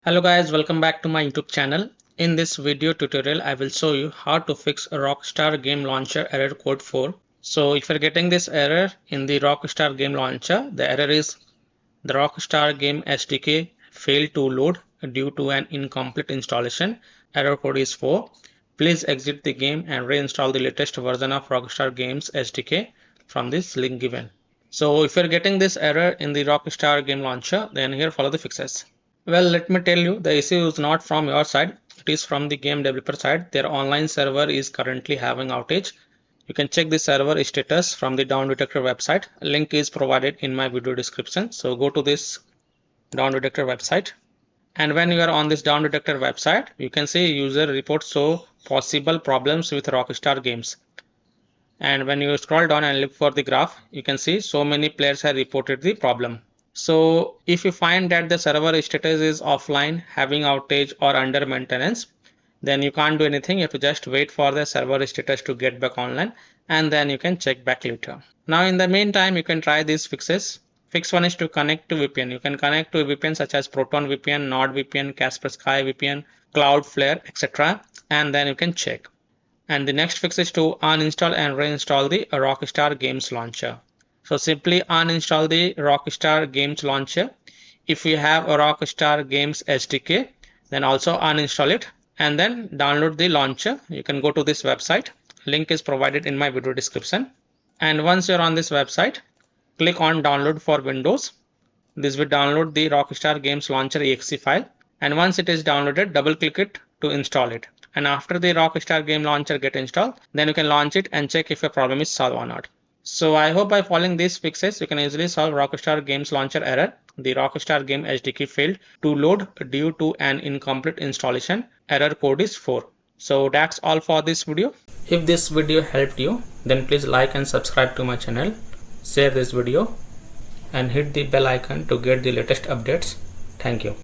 Hello guys, welcome back to my YouTube channel. In this video tutorial, I will show you how to fix a Rockstar Game Launcher error code 4. So if you're getting this error in the Rockstar Game Launcher, the error is the Rockstar Game SDK failed to load due to an incomplete installation. Error code is 4. Please exit the game and reinstall the latest version of Rockstar Games SDK from this link given. So if you're getting this error in the Rockstar Game Launcher, then here follow the fixes. Well, let me tell you, the issue is not from your side, it is from the game developer side. Their online server is currently having outage. You can check the server status from the Down Detector website. Link is provided in my video description. So go to this Down Detector website. And when you are on this Down Detector website, you can see user reports show possible problems with Rockstar Games. And when you scroll down and look for the graph, you can see so many players have reported the problem. So if you find that the server status is offline, having outage or under maintenance, then you can't do anything. You have to just wait for the server status to get back online and then you can check back later. Now in the meantime, you can try these fixes. Fix 1 is to connect to VPN. You can connect to VPN such as Proton VPN, NordVPN, Kaspersky VPN, Cloudflare, etc. and then you can check. And the next fix is to uninstall and reinstall the Rockstar Games Launcher. So simply uninstall the Rockstar Games Launcher. If you have a Rockstar Games SDK, then also uninstall it and then download the launcher. You can go to this website. Link is provided in my video description. And once you're on this website, click on download for Windows. This will download the Rockstar Games Launcher exe file. And once it is downloaded, double click it to install it. And after the Rockstar Game Launcher get installed, then you can launch it and check if your problem is solved or not. So I hope by following these fixes, you can easily solve Rockstar Games Launcher error. The Rockstar Game SDK failed to load due to an incomplete installation. Error code is 4. So that's all for this video. If this video helped you, then please like and subscribe to my channel. Share this video and hit the bell icon to get the latest updates. Thank you.